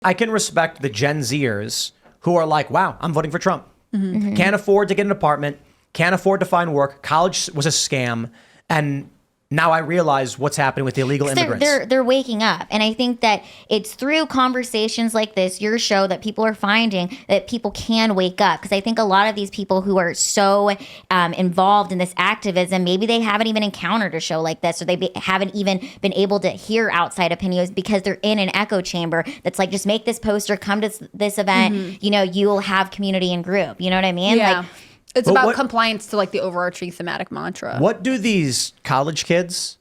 I can respect the Gen Zers who are like, wow, I'm voting for Trump. Mm-hmm. Can't afford to get an apartment, can't afford to find work. College was a scam. And now I realize what's happening with the illegal immigrants. They're waking up. And I think that it's through conversations like this, your show, that people are finding that people can wake up. Because I think a lot of these people who are so involved in this activism, maybe they haven't even encountered a show like this, or they haven't even been able to hear outside opinions because they're in an echo chamber that's like, just make this poster, come to this event, you will have community and group. You know what I mean? Yeah. Like, it's about compliance to like the overarching thematic mantra. What do these college kids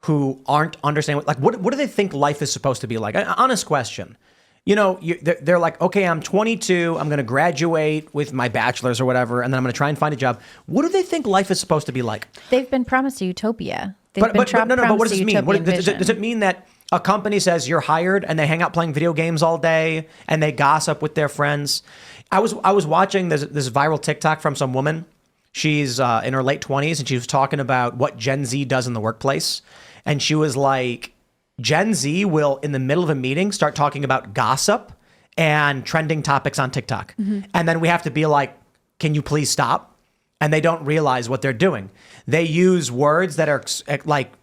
who aren't understanding, like, what do they think life is supposed to be like? An honest question. They're like, okay, I'm 22, I'm going to graduate with my bachelor's or whatever, and then I'm going to try and find a job. What do they think life is supposed to be like? They've been promised a utopia. But what does this mean? Does it mean that a company says you're hired and they hang out playing video games all day and they gossip with their friends? I was watching this viral TikTok from some woman. She's in her late 20s, and she was talking about what Gen Z does in the workplace. And she was like, Gen Z will, in the middle of a meeting, start talking about gossip and trending topics on TikTok. Mm-hmm. And then we have to be like, can you please stop? And they don't realize what they're doing. They use words that are like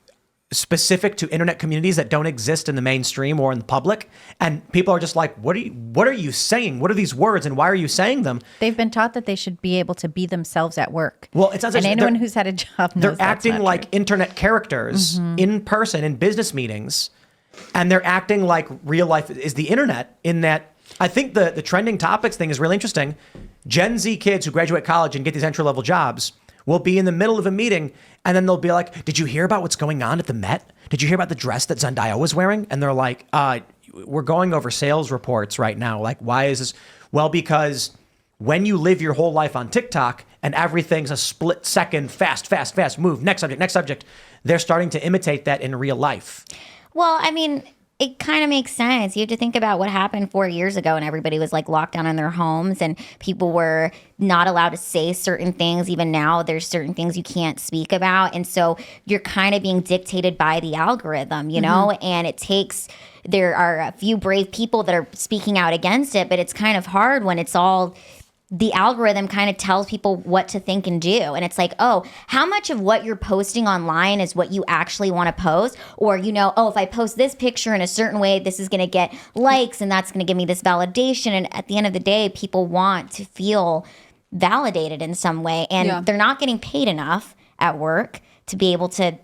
specific to internet communities that don't exist in the mainstream or in the public, and people are just like, what are you saying? What are these words, and why are you saying them? They've been taught that they should be able to be themselves at work. Well, it's not, and anyone who's had a job knows they're acting like true. Internet characters in person in business meetings, and they're acting like real life is the internet. In that, I think the trending topics thing is really interesting. Gen Z kids who graduate college and get these entry level jobs will be in the middle of a meeting, and then they'll be like, did you hear about what's going on at the Met? Did you hear about the dress that Zendaya was wearing? And they're like, we're going over sales reports right now. Like, why is this? Well, because when you live your whole life on TikTok and everything's a split second, fast move, next subject, they're starting to imitate that in real life. Well, I mean, it kind of makes sense. You have to think about what happened 4 years ago, and everybody was like locked down in their homes, and people were not allowed to say certain things. Even now, there's certain things you can't speak about. And so you're kind of being dictated by the algorithm, you know, and there are a few brave people that are speaking out against it, but it's kind of hard when it's all the algorithm kind of tells people what to think and do. And it's like, oh, how much of what you're posting online is what you actually want to post? Or, if I post this picture in a certain way, this is going to get likes and that's going to give me this validation. And at the end of the day, people want to feel validated in some way. And they're not getting paid enough at work to be able to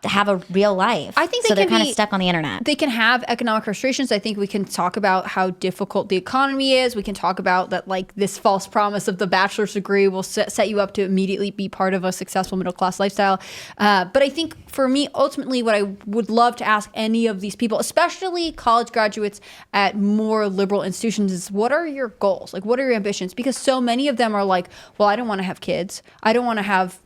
have a real life. I think so they're kind of stuck on the internet. They can have economic frustrations. I think we can talk about how difficult the economy is. We can talk about that, like, this false promise of the bachelor's degree will set you up to immediately be part of a successful middle class lifestyle. But I think for me, ultimately, what I would love to ask any of these people, especially college graduates at more liberal institutions, is what are your goals? Like, what are your ambitions? Because so many of them are like, well, I don't want to have kids. I don't want to have,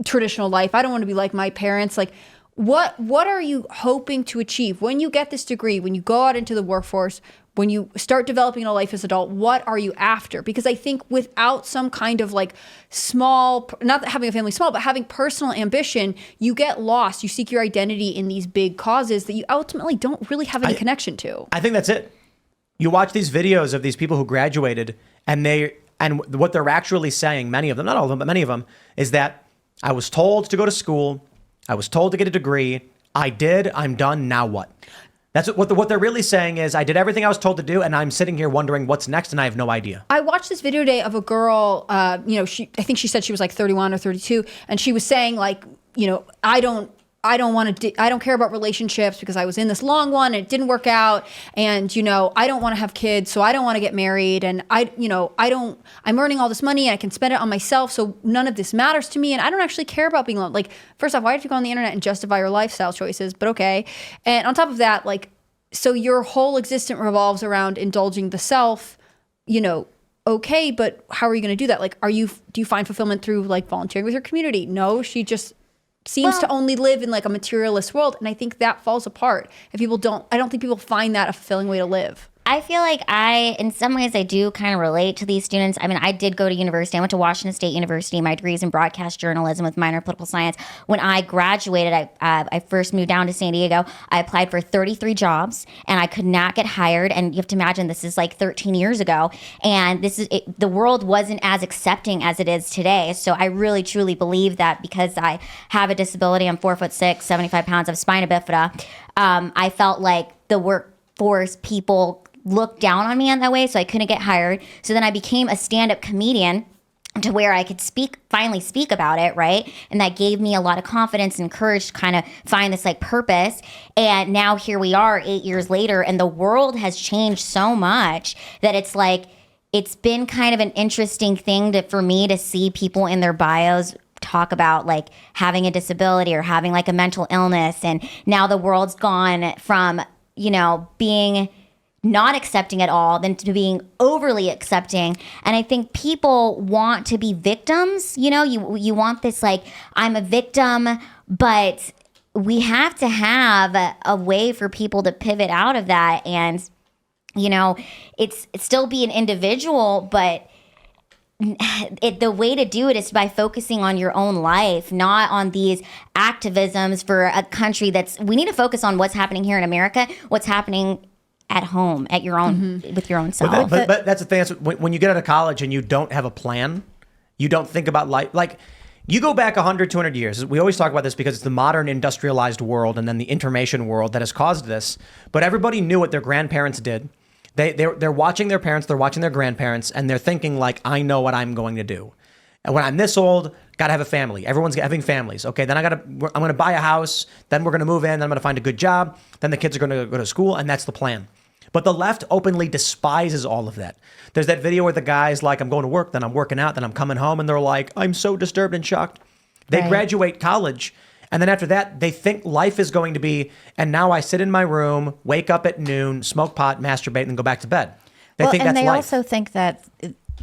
traditional life. I don't want to be like my parents. Like, what are you hoping to achieve when you get this degree, when you go out into the workforce, when you start developing a life as an adult? What are you after? Because I think without some kind of like small, not having a family small, but having personal ambition, you get lost. You seek your identity in these big causes that you ultimately don't really have any connection to. I think that's it. You watch these videos of these people who graduated, and what they're actually saying, many of them, not all of them, but many of them, is that I was told to go to school. I was told to get a degree. I did. I'm done. Now what? That's what they're really saying is, I did everything I was told to do, and I'm sitting here wondering what's next, and I have no idea. I watched this video today of a girl, I think she said she was like 31 or 32, and she was saying like, I don't care about relationships because I was in this long one and it didn't work out. And, I don't want to have kids, so I don't want to get married. And I'm earning all this money and I can spend it on myself. So none of this matters to me. And I don't actually care about being alone. Like, first off, why did you go on the internet and justify your lifestyle choices? But okay. And on top of that, like, so your whole existence revolves around indulging the self, okay, but how are you going to do that? Like, do you find fulfillment through like volunteering with your community? No, she just seems to only live in like a materialist world. And I think that falls apart if people I don't think people find that a fulfilling way to live. I feel like in some ways, I do kind of relate to these students. I mean, I did go to university. I went to Washington State University. My degree is in broadcast journalism with minor in political science. When I graduated, I first moved down to San Diego. I applied for 33 jobs, and I could not get hired. And you have to imagine this is like 13 years ago, and the world wasn't as accepting as it is today. So I really, truly believe that because I have a disability, I'm 4'6", 75 pounds, I have spina bifida. I felt like the workforce people looked down on me in that way, so I couldn't get hired. So then I became a stand-up comedian to where I could finally speak about it, right? And that gave me a lot of confidence and courage to kind of find this like purpose. And now here we are 8 years later, and the world has changed so much that it's like, it's been kind of an interesting thing for me to see people in their bios talk about like having a disability or having like a mental illness. And now the world's gone from, being not accepting at all than to being overly accepting. And I think people want to be victims. You want this like, I'm a victim, but we have to have a way for people to pivot out of that. And, it's still be an individual, but the way to do it is by focusing on your own life, not on these activisms for a country we need to focus on what's happening here in America, what's happening at home, at your own, with your own self. But that's the thing. When you get out of college and you don't have a plan, you don't think about life. Like, you go back 100, 200 years. We always talk about this because it's the modern industrialized world and then the information world that has caused this. But everybody knew what their grandparents did. They're watching their parents, they're watching their grandparents, and they're thinking like, I know what I'm going to do. And when I'm this old, gotta have a family. Everyone's having families. Okay, then I'm gonna buy a house, then we're gonna move in, then I'm gonna find a good job, then the kids are gonna go to school, and that's the plan. But the left openly despises all of that. There's that video where the guy's like, I'm going to work, then I'm working out, then I'm coming home, and they're like, I'm so disturbed and shocked. They graduate college, and then after that, they think life is going to be, and now I sit in my room, wake up at noon, smoke pot, masturbate, and go back to bed. They think that's life. And they also think that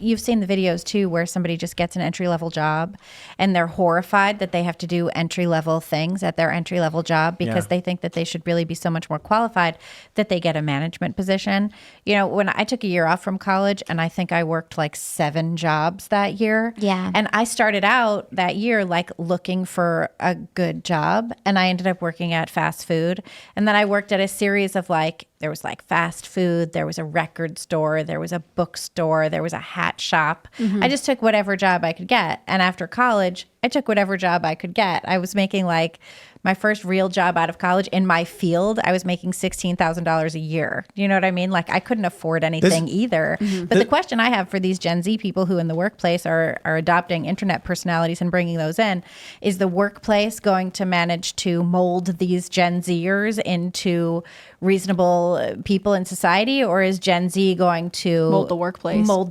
you've seen the videos too where somebody just gets an entry-level job and they're horrified that they have to do entry-level things at their entry-level job because they think that they should really be so much more qualified that they get a management position. When I took a year off from college, and I think I worked like 7 jobs that year. Yeah. And I started out that year like looking for a good job, and I ended up working at fast food. And then I worked at a series of there was like fast food, there was a record store, there was a bookstore, there was a hat shop. Mm-hmm. I just took whatever job I could get. And after college, I took whatever job I could get. I was making like my first real job out of college in my field. I was making $16,000 a year. You know what I mean? Like I couldn't afford anything either. Mm-hmm. But the question I have for these Gen Z people who in the workplace are adopting internet personalities and bringing those in, is the workplace going to manage to mold these Gen Zers into reasonable people in society, or is Gen Z going to mold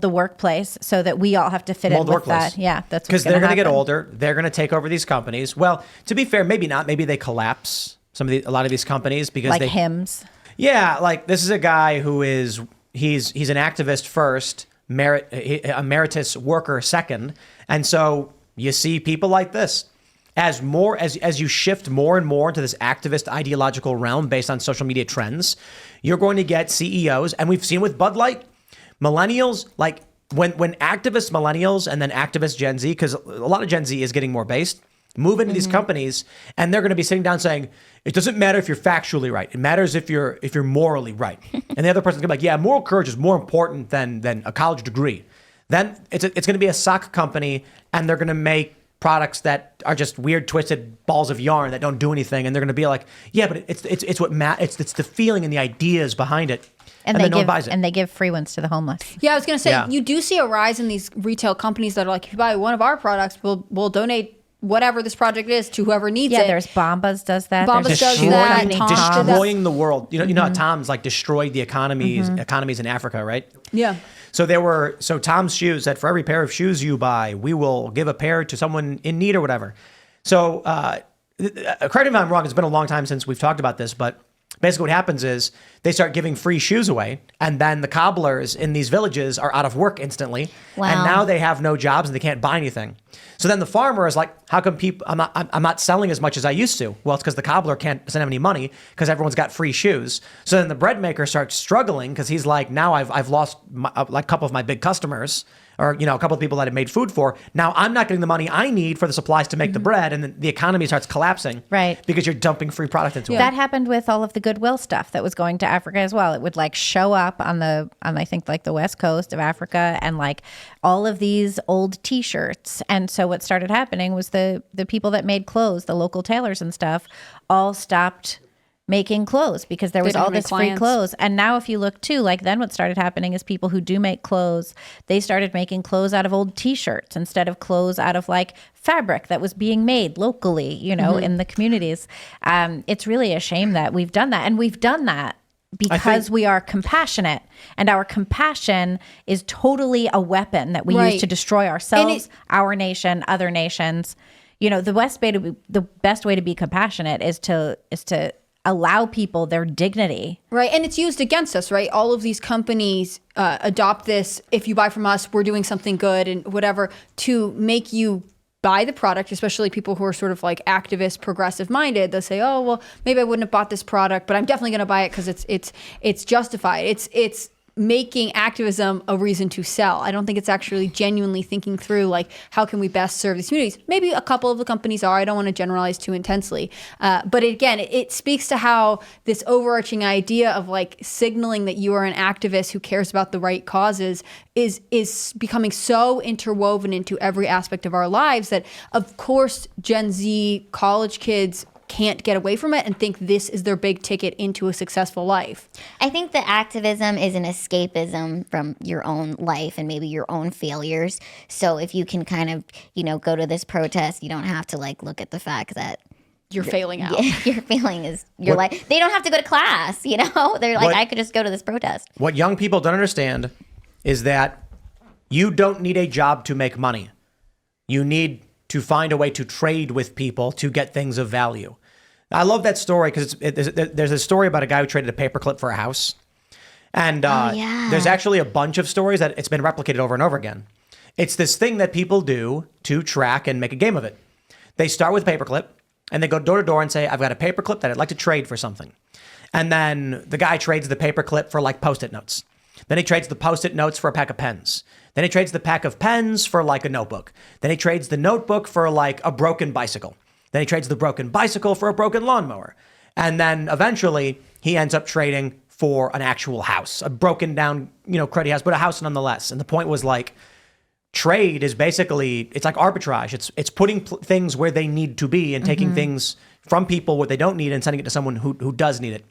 the workplace so that we all have to fit in with that? Yeah, that's because they're going to get older. They're going to take over these companies. Well, to be fair, maybe not. Maybe they collapse a lot of these companies because like Hims. Yeah, like this is a guy who he's an activist first, emeritus worker second, and so you see people like this. As you shift more and more into this activist ideological realm based on social media trends, you're going to get CEOs, and we've seen with Bud Light, millennials, like when activist millennials and then activist Gen Z, because a lot of Gen Z is getting more based, move into these companies, and they're going to be sitting down saying, it doesn't matter if you're factually right. It matters if you're morally right. And the other person's going to be like, yeah, moral courage is more important than a college degree. Then it's going to be a sock company, and they're going to make products that are just weird, twisted balls of yarn that don't do anything, and they're going to be like, yeah, but it's the feeling and the ideas behind it. And then no one buys it. And they give free ones to the homeless. Yeah, I was going to say, you do see a rise in these retail companies that are like, if you buy one of our products, we'll donate whatever this project is to whoever needs it. Yeah, there's Bombas does that. Bombas does that. Destroying the world. You know how Tom's like destroyed the economies in Africa, right? Yeah. So Tom's shoes said, for every pair of shoes you buy, we will give a pair to someone in need or whatever. So correct me if I'm wrong, it's been a long time since we've talked about this, but basically what happens is they start giving free shoes away, and then the cobblers in these villages are out of work instantly. Wow. And now they have no jobs and they can't buy anything. So then the farmer is like, how come I'm not selling as much as I used to? Well, it's because the cobbler doesn't have any money because everyone's got free shoes. So then the bread maker starts struggling because he's like, now I've lost like a couple of my big customers, or, a couple of people that I made food for. Now I'm not getting the money I need for the supplies to make the bread, and then the economy starts collapsing. Right. Because you're dumping free product into it. That happened with all of the Goodwill stuff that was going to Africa as well. It would like show up on I think like the west coast of Africa, and like all of these old T-shirts. And so what started happening was the people that made clothes, the local tailors and stuff, all stopped making clothes because there was all this free clothes. And now if you look too, like then what started happening is people who do make clothes, they started making clothes out of old T-shirts instead of clothes out of like fabric that was being made locally, in the communities. It's really a shame that we've done that. And we've done that because we are compassionate, and our compassion is totally a weapon that we use to destroy ourselves, our nation, other nations. The best way to be compassionate is to allow people their dignity. Right. And it's used against us, right? All of these companies adopt this, if you buy from us, we're doing something good and whatever, to make you buy the product, especially people who are sort of like activist, progressive minded. They'll say, oh, well, maybe I wouldn't have bought this product, but I'm definitely going to buy it because it's justified. It's making activism a reason to sell. I don't think it's actually genuinely thinking through like, how can we best serve these communities? Maybe a couple of the companies are. I don't want to generalize too intensely. But again, it speaks to how this overarching idea of like signaling that you are an activist who cares about the right causes is becoming so interwoven into every aspect of our lives that, of course, Gen Z college kids can't get away from it and think this is their big ticket into a successful life. I think that activism is an escapism from your own life and maybe your own failures. So if you can kind of, go to this protest, you don't have to like look at the fact that you're failing out. Your failing is your life. They don't have to go to class, They're like, I could just go to this protest. What young people don't understand is that you don't need a job to make money. You need to find a way to trade with people to get things of value. I love that story because there's a story about a guy who traded a paperclip for a house. And there's actually a bunch of stories that it's been replicated over and over again. It's this thing that people do to track and make a game of it. They start with paperclip and they go door to door and say, I've got a paperclip that I'd like to trade for something. And then the guy trades the paperclip for like Post-it notes. Then he trades the Post-it notes for a pack of pens. Then he trades the pack of pens for like a notebook. Then he trades the notebook for like a broken bicycle. Then he trades the broken bicycle for a broken lawnmower. And then eventually he ends up trading for an actual house, a broken down, cruddy house, but a house nonetheless. And the point was like, trade is basically, it's like arbitrage. It's putting things where they need to be and taking things from people what they don't need and sending it to someone who does need it.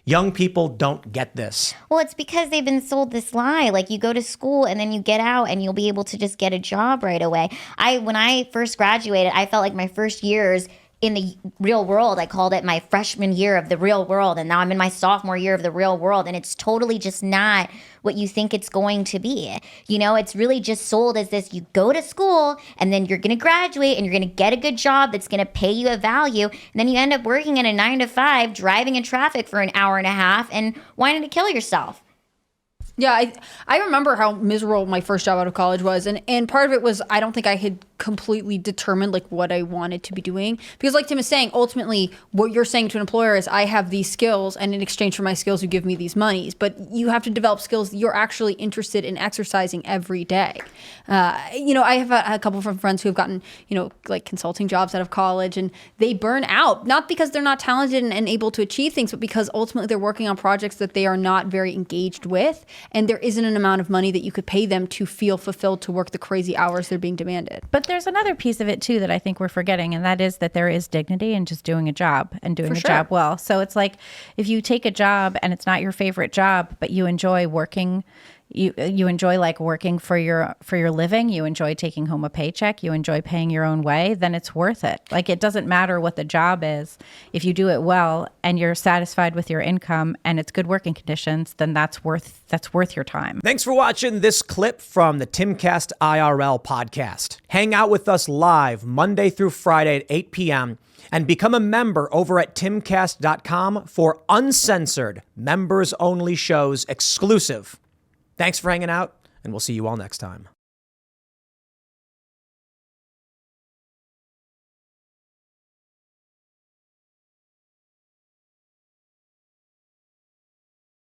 Young people don't get this. Well, it's because they've been sold this lie. Like you go to school and then you get out and you'll be able to just get a job right away. When I first graduated, I felt like my first years in the real world, I called it my freshman year of the real world. And now I'm in my sophomore year of the real world. And it's totally just not what you think it's going to be. It's really just sold as this, you go to school and then you're going to graduate and you're going to get a good job that's going to pay you a value. And then you end up working in a 9-to-5, driving in traffic for an hour and a half and wanting to kill yourself. Yeah, I remember how miserable my first job out of college was. And part of it was I don't think I had completely determined like what I wanted to be doing. Because like Tim is saying, ultimately what you're saying to an employer is I have these skills and in exchange for my skills you give me these monies. But you have to develop skills you're actually interested in exercising every day. I have a couple of friends who have gotten, like consulting jobs out of college and they burn out. Not because they're not talented and able to achieve things, but because ultimately they're working on projects that they are not very engaged with. And there isn't an amount of money that you could pay them to feel fulfilled to work the crazy hours they're being demanded. But there's another piece of it too that I think we're forgetting, and that is that there is dignity in just doing a job and doing job well. So it's like if you take a job and it's not your favorite job, but you enjoy working you enjoy like working for your living, you enjoy taking home a paycheck, you enjoy paying your own way, then it's worth it. Like, it doesn't matter what the job is. If you do it well and you're satisfied with your income and it's good working conditions, then that's worth your time. Thanks for watching this clip from the Timcast IRL podcast. Hang out with us live Monday through Friday at 8 p.m. and become a member over at timcast.com for uncensored, members-only shows exclusive. Thanks for hanging out, and we'll see you all next time.